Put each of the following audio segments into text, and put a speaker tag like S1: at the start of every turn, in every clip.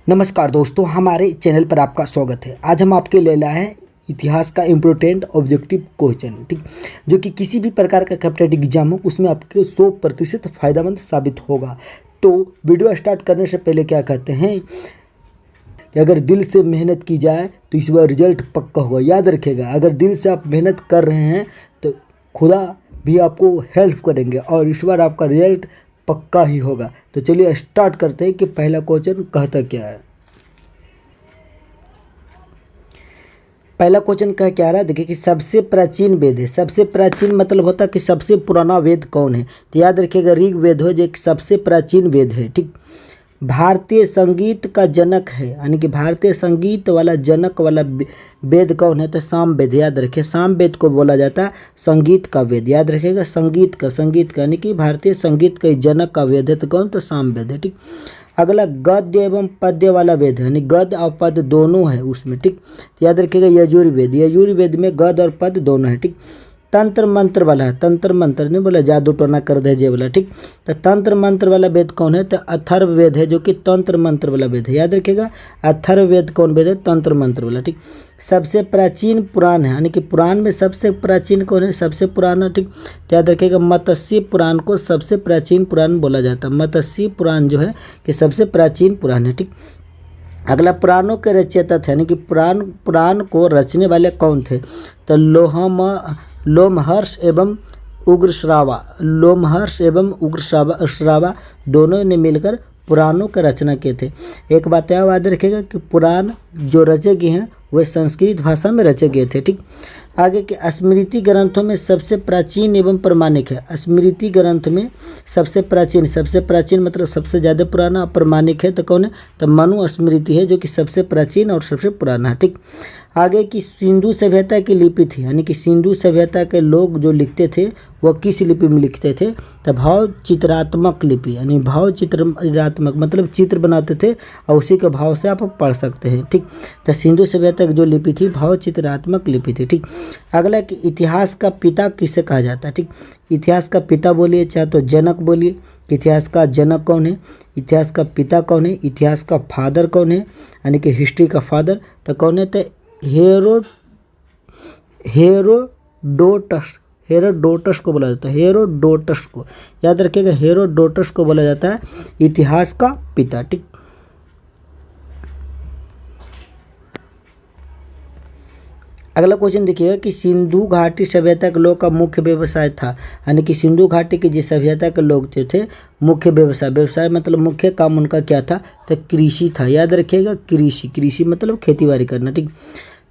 S1: नमस्कार दोस्तों, हमारे चैनल पर आपका स्वागत है। आज हम आपके लिए लाए हैं इतिहास का इम्पोर्टेंट ऑब्जेक्टिव क्वेश्चन, ठीक, जो कि किसी भी प्रकार का कॉम्पिटिटिव एग्जाम हो उसमें आपके 100% फायदेमंद साबित होगा। तो वीडियो स्टार्ट करने से पहले क्या कहते हैं कि अगर दिल से मेहनत की जाए तो इस बार रिजल्ट पक्का होगा। याद रखिएगा, अगर दिल से आप मेहनत कर रहे हैं तो खुदा भी आपको हेल्प करेंगे और इस बार आपका रिजल्ट पक्का ही होगा। तो चलिए स्टार्ट करते हैं कि पहला क्वेश्चन कहता क्या है। पहला क्वेश्चन क्या रहा है, देखिए कि सबसे प्राचीन वेद है। सबसे प्राचीन मतलब होता है कि सबसे पुराना वेद कौन है। तो याद रखिएगा ऋग वेद हो जो एक सबसे प्राचीन वेद है, ठीक। भारतीय संगीत का जनक है, यानी कि भारतीय संगीत वाला जनक वाला वेद कौन है। तो साम वेद। याद रखिए साम वेद को बोला जाता है संगीत का वेद। याद रखिएगा संगीत का यानी कि भारतीय संगीत का जनक का वेद है तो कौन, तो साम वेद है, ठीक। अगला गद्य एवं पद्य वाला वेद है, यानी गद्य और पद दोनों है उसमें, ठीक। याद रखिएगा यजुर्वेद। यजुर्वेद में गद्य और पद दोनों है, ठीक। तंत्र मंत्र वाला है, तंत्र मंत्र नहीं बोला जादू टोना कर दे जे वाला, ठीक। तो तंत्र मंत्र वाला वेद कौन है, तो अथर्व वेद है जो कि तंत्र मंत्र वाला वेद है। याद रखिएगा अथर्व वेद कौन वेद है, तंत्र मंत्र वाला, ठीक। सबसे प्राचीन पुराण है, यानी कि पुराण में सबसे प्राचीन कौन है, सबसे पुराना, ठीक। तो याद रखिएगा मत्स्य पुराण को सबसे प्राचीन पुराण बोला जाता है। मत्स्य पुराण जो है कि सबसे प्राचीन पुराण है, ठीक। अगला पुराणों के रचयिता थे, यानी कि पुराण को रचने वाले कौन थे। तो लोमहर्ष एवं उग्रश्रावा दोनों ने मिलकर पुराणों की रचना किए थे। एक बात याद रखिएगा कि पुराण जो रचे गए हैं वे संस्कृत भाषा में रचे गए थे, ठीक। आगे के स्मृति ग्रंथों में सबसे प्राचीन एवं प्रमाणिक है। स्मृति ग्रंथ में सबसे प्राचीन मतलब सबसे ज़्यादा पुराना प्रमाणिक है तो कौन है, तो मनु स्मृति है जो कि सबसे प्राचीन और सबसे पुराना है, ठीक। आगे की सिंधु सभ्यता की लिपि थी, यानी कि सिंधु सभ्यता के लोग जो लिखते थे वह किस लिपि में लिखते थे, तो भाव चित्रात्मक लिपि, यानी भाव चित्रात्मक मतलब चित्र बनाते थे और उसी के भाव से आप पढ़ सकते हैं, ठीक। तो सिंधु सभ्यता की जो लिपि थी भाव चित्रात्मक लिपि थी, ठीक। अगला कि इतिहास का पिता किसे कहा जाता है, ठीक। इतिहास का पिता बोलिए चाहे तो जनक बोलिए। इतिहास का जनक कौन है, इतिहास का पिता कौन है, इतिहास का फादर कौन है, यानी कि हिस्ट्री का फादर तो कौन है, तो हेरोडोटस को बोला जाता है। हेरोडोटस को याद रखिएगा, हेरोडोटस को बोला जाता है इतिहास का पिता, ठीक। अगला क्वेश्चन देखिएगा कि सिंधु घाटी सभ्यता के लोग का मुख्य व्यवसाय था, यानी कि सिंधु घाटी के जिस सभ्यता के लोग थे मुख्य व्यवसाय मतलब मुख्य काम उनका क्या था, तो कृषि था। याद रखिएगा कृषि मतलब खेतीबाड़ी करना, ठीक।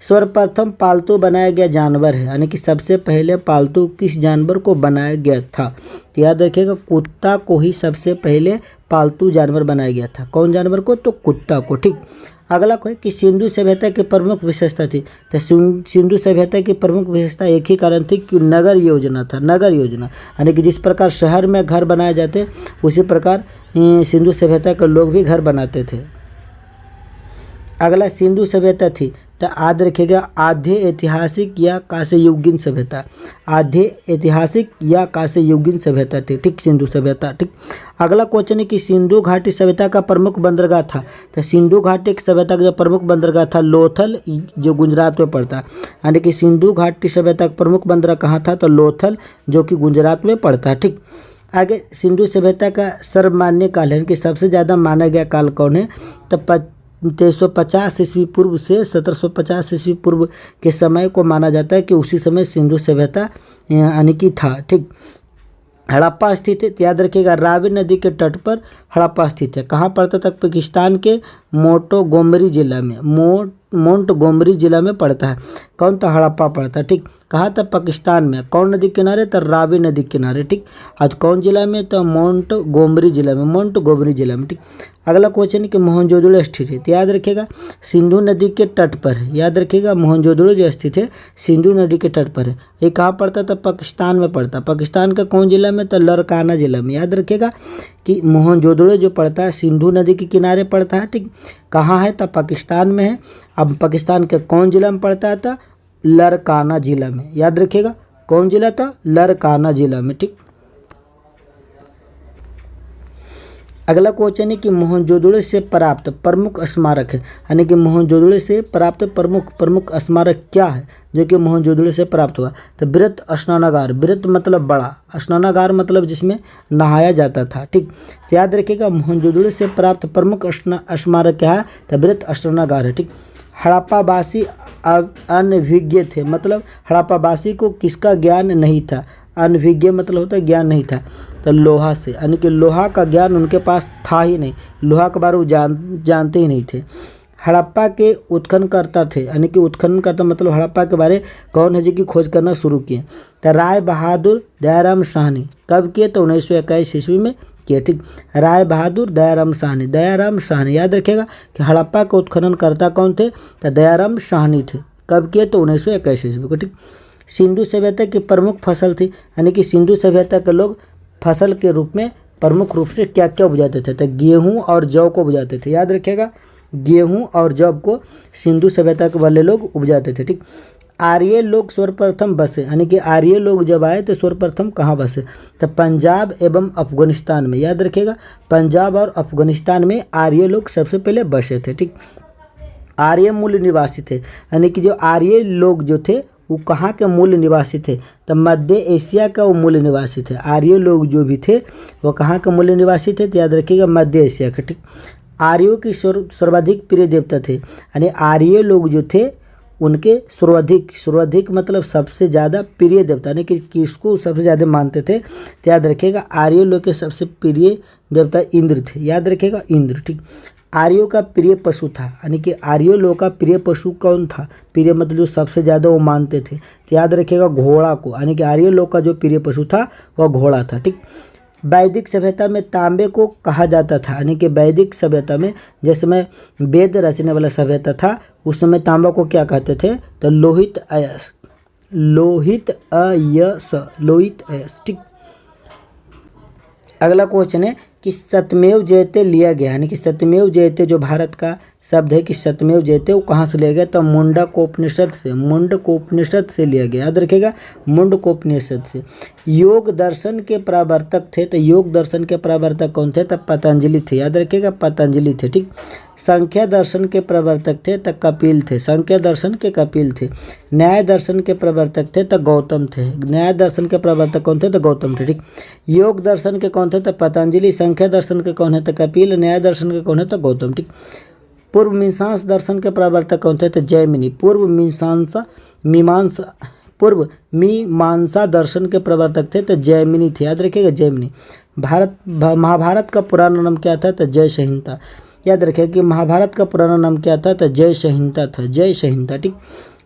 S1: सर्वप्रथम पालतू बनाया गया जानवर है, यानी कि सबसे पहले पालतू किस जानवर को बनाया गया था। तो याद रखिएगा कुत्ता को ही सबसे पहले पालतू जानवर बनाया गया था। कौन जानवर को, तो कुत्ता को, ठीक। अगला कोई कि सिंधु सभ्यता की प्रमुख विशेषता थी। तो सिंधु सभ्यता की प्रमुख विशेषता एक ही कारण थी कि नगर योजना था। नगर योजना यानी कि जिस प्रकार शहर में घर बनाए जाते उसी प्रकार सिंधु सभ्यता के लोग भी घर बनाते थे। अगला सिंधु सभ्यता थी तो याद रखिएगा आधे ऐतिहासिक या कांस्ययुगीन सभ्यता। आधे ऐतिहासिक या कांस्ययुगीन सभ्यता थी, ठीक, सिंधु सभ्यता, ठीक। अगला क्वेश्चन है कि सिंधु घाटी सभ्यता का प्रमुख बंदरगाह था। तो सिंधु घाटी सभ्यता का जो प्रमुख बंदरगाह था लोथल, जो गुजरात में पड़ता है, यानी कि सिंधु घाटी सभ्यता का प्रमुख बंदरगाह कहाँ था, तो लोथल जो कि गुजरात में पड़ता है, ठीक। आगे सिंधु सभ्यता का सर्वमान्य काल है कि सबसे ज़्यादा माना गया काल कौन है, तो 1350 ईस्वी पूर्व से 1750 ईस्वी पूर्व के समय को माना जाता है कि उसी समय सिंधु सभ्यता यानी कि था, ठीक। हड़प्पा स्थित है, याद रखिएगा रावी नदी के तट पर हड़प्पा स्थित है। कहाँ पड़ता था, पाकिस्तान के मोंटगोमरी जिला में पड़ता है। कौन, तो हड़प्पा पड़ता है, ठीक। कहाँ था, पाकिस्तान में। कौन नदी किनारे, तो रावी नदी किनारे, ठीक। आज कौन जिला में, तो मोंटगोमरी जिला में, ठीक। अगला क्वेश्चन है कि मोहनजोदड़ो स्थित है। तो याद रखिएगा सिंधु नदी के तट पर है। याद रखिएगा मोहनजोदड़ो जो स्थित है सिंधु नदी के तट पर है। ये कहाँ पड़ता था, पाकिस्तान में पड़ता। पाकिस्तान का कौन जिला में, तो लरकाना जिला में। याद रखिएगा कि मोहनजोदड़ो जो पड़ता है सिंधु नदी के किनारे पड़ता है, ठीक। कहाँ है, तो पाकिस्तान में है। अब पाकिस्तान के कौन जिला में पड़ता है, तो लरकाना जिला में। याद रखिएगा कौन जिला था, लरकाना जिला में, ठीक। अगला क्वेश्चन है कि मोहनजोदड़ो से प्राप्त प्रमुख स्मारक है, यानी कि मोहनजोदड़ो से प्राप्त प्रमुख स्मारक क्या है जो कि मोहनजोदड़ो से प्राप्त हुआ। तो वृत्त स्नानागार, वृत्त मतलब बड़ा, स्नानागार मतलब जिसमें नहाया जाता था। ठीक, तो याद रखिएगा मोहनजोदड़ो से प्राप्त प्रमुख स्मारक क्या है, तो वृत्त स्नानागार है। ठीक, हड़प्पावासी अनभिज्ञ थे, मतलब हड़प्पावासी को किसका ज्ञान नहीं था, अनभिज्ञ मतलब होता है ज्ञान नहीं था, तो लोहा से, यानी कि लोहा का ज्ञान उनके पास था ही नहीं, लोहा के बारे में जानते ही नहीं थे। हड़प्पा के उत्खननकर्ता थे, यानी कि उत्खननकर्ता मतलब हड़प्पा के बारे कौन है जो कि खोज करना शुरू किए, तो राय बहादुर दयाराम साहनी। कब किए, तो 1921 ईस्वी में किए। ठीक, राय बहादुर दयाराम साहनी, दयाराम साहनी याद रखेगा कि हड़प्पा के उत्खननकर्ता कौन थे, तो दयाराम साहनी थे। कब किए, तो 1921 ईस्वी को। ठीक, सिंधु सभ्यता की प्रमुख फसल थी, यानी कि सिंधु सभ्यता के लोग फसल के रूप में प्रमुख रूप से क्या क्या उपजाते थे, तो गेहूं और जौ को उपजाते थे। याद रखिएगा गेहूं और जौ को सिंधु सभ्यता के वाले लोग उपजाते थे। ठीक, आर्य लोग सर्वप्रथम बसे, यानी कि आर्य लोग जब आए तो सर्वप्रथम कहाँ बसे, तो पंजाब एवं अफगानिस्तान में। याद रखिएगा पंजाब और अफगानिस्तान में आर्य लोग सबसे पहले बसे थे। ठीक, आर्य मूल निवासी थे, यानी कि जो आर्य लोग जो थे वो कहाँ के मूल निवासी थे, तो मध्य एशिया का वो मूल निवासी थे। आर्य लोग जो भी थे वो कहाँ के मूल निवासी थे, तो याद रखिएगा मध्य एशिया के। ठीक, आर्यों की सर्वाधिक प्रिय देवता थे, यानी आर्य लोग जो थे उनके सर्वाधिक मतलब सबसे ज़्यादा प्रिय देवता, यानी कि किसको सबसे ज़्यादा मानते थे, तो याद रखिएगा आर्य लोग के सबसे प्रिय देवता इंद्र थे। याद रखिएगा इंद्र। ठीक, आर्यों का प्रिय पशु था, यानी कि आर्यों लोगों का प्रिय पशु कौन था, प्रिय मतलब जो सबसे ज़्यादा वो मानते थे, तो याद रखिएगा घोड़ा को, यानी कि आर्य लोग का जो प्रिय पशु था वह घोड़ा था। ठीक, वैदिक सभ्यता में तांबे को कहा जाता था, यानी कि वैदिक सभ्यता में जिस समय वेद रचने वाला सभ्यता था उस समय तांबा को क्या कहते थे, तो लोहित अयस, लोहित अयस, लोहित अयस। ठीक, अगला क्वेश्चन है कि सत्यमेव जयते लिया गया, यानी कि सत्यमेव जयते जो भारत का शब्द है कि सत्यमेव जयते वो कहाँ से लिया गया, तो मुंडकोपनिषद से, मुंडकोपनिषद से लिया गया। याद रखेगा मुंडकोपनिषद से। योग दर्शन के प्रवर्तक थे, तो योग दर्शन के प्रवर्तक कौन थे, तो पतंजलि थे। याद रखेगा पतंजलि थे। ठीक, संख्या दर्शन के प्रवर्तक थे तो कपिल थे, संख्या दर्शन के कपिल थे। न्याय दर्शन के प्रवर्तक थे तो गौतम थे, न्याय दर्शन के प्रवर्तक कौन थे, तो गौतम थे। ठीक, योग दर्शन के कौन थे, तो पतंजलि। संख्या दर्शन के कौन है, तो कपिल। न्याय दर्शन के कौन है, तो गौतम। ठीक, पूर्व मीमांसा दर्शन के प्रवर्तक कौन थे, तो जैमिनी। पूर्व मीमांसा दर्शन के प्रवर्तक थे तो जैमिनी थे। याद रखिएगा जैमिनी। महाभारत का पुराना नाम क्या था, तो जय संहिता। याद रखिए कि महाभारत का पुराना नाम क्या था, तो जय संहिता था, जय संहिता। ठीक,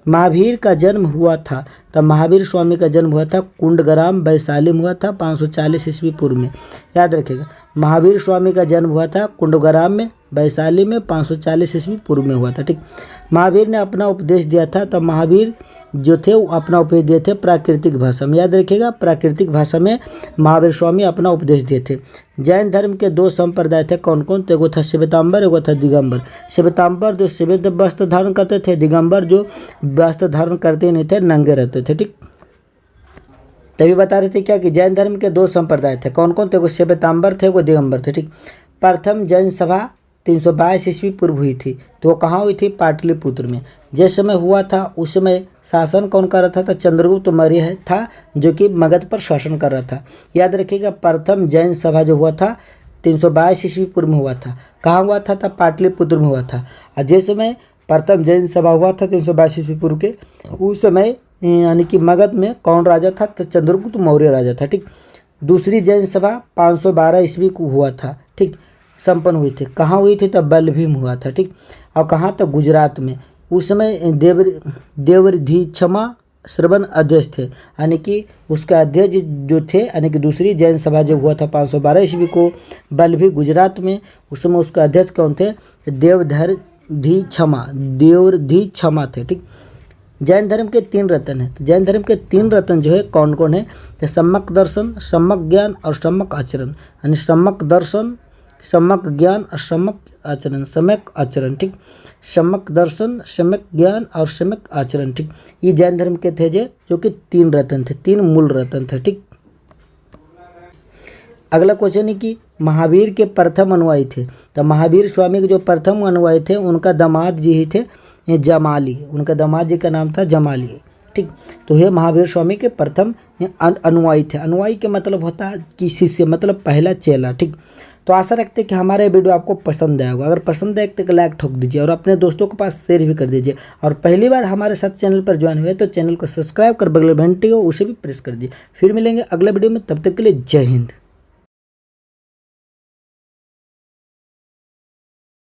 S1: महावीर का जन्म हुआ था, तो महावीर स्वामी का जन्म हुआ था कुंडग्राम वैशाली में हुआ था 540 ईस्वी पूर्व में। याद रखिएगा महावीर स्वामी का जन्म हुआ था कुंडग्राम में वैशाली में 540 ईस्वी पूर्व में हुआ था। ठीक, महावीर ने अपना उपदेश दिया था, तो महावीर जो थे वो अपना उपदेश दिए थे प्राकृतिक भाषा में। याद रखिएगा प्राकृतिक भाषा में महावीर स्वामी अपना उपदेश दिए थे। जैन धर्म के दो संप्रदाय थे, कौन कौन, तो एगो था श्वेतांबर, एगो था दिगंबर। श्वेतांबर जो श्वेत वस्त्र धारण करते थे, दिगंबर जो वस्त्र धारण करते नहीं थे, नंगे रहते थे। ठीक, तभी बता रहे थे क्या कि जैन धर्म के दो संप्रदाय थे, कौन कौन थे, एगो श्वेतांबर थे, एगो दिगंबर थे। ठीक, प्रथम जैन सभा 322 ईस्वी पूर्व हुई थी, तो वो कहाँ हुई थी, पाटलिपुत्र में। जिस समय हुआ था उस समय शासन कौन कर रहा था, तो चंद्रगुप्त मौर्य था जो कि मगध पर शासन कर रहा था। याद रखिएगा प्रथम जैन सभा जो हुआ था 322 ईस्वी पूर्व में हुआ था, कहाँ हुआ था, पाटलिपुत्र में हुआ था। और जिस समय प्रथम जैन सभा हुआ था 322 ईस्वी पूर्व के, उस समय यानी कि मगध में कौन राजा था, तो चंद्रगुप्त मौर्य राजा था। ठीक, दूसरी जैन सभा 512 ईस्वी को हुआ था। ठीक, संपन्न हुई थी, कहाँ हुई थी, तो बलभीम हुआ था। ठीक, और कहाँ, तो गुजरात में। उस समय देवरिधीक्षमा श्रवण अध्यक्ष थे, यानी कि उसका अध्यक्ष जो थे, यानी कि दूसरी जैन सभा जब हुआ था 512 ईस्वी को बलभी गुजरात में, उस समय उसका अध्यक्ष कौन थे, देवरिधीक्षमा थे। ठीक, जैन धर्म के 3 रत्न हैं, जैन धर्म के 3 रत्न जो है कौन कौन है, तो सम्यक दर्शन, सम्यक ज्ञान और सम्यक आचरण, यानी सम्यक दर्शन, सम्यक ज्ञान और सम्यक आचरण, सम्यक आचरण। ठीक, सम्यक दर्शन, सम्यक ज्ञान और सम्यक आचरण। ठीक, ये जैन धर्म के थे जो कि 3 रत्न थे, 3 मूल रत्न थे। ठीक, अगला क्वेश्चन है कि महावीर के प्रथम अनुयायी थे, तो महावीर स्वामी के जो प्रथम अनुयायी थे उनका दामाद जी ही थे जमाली, उनका दामाद जी का नाम था जमाली। ठीक, तो ये महावीर स्वामी के प्रथम अनुयायी थे। अनुयायी के मतलब होता है कि शिष्य, मतलब पहला चेला। ठीक, तो आशा रखते हैं कि हमारा ये वीडियो आपको पसंद आया होगा। अगर पसंद आए तो लाइक ठोक दीजिए और अपने दोस्तों के पास शेयर भी कर दीजिए। और पहली बार हमारे साथ चैनल पर ज्वाइन हुए तो चैनल को सब्सक्राइब कर बगल घंटी हो उसे भी प्रेस कर दीजिए। फिर मिलेंगे अगले वीडियो में, तब तक के लिए जय हिंद।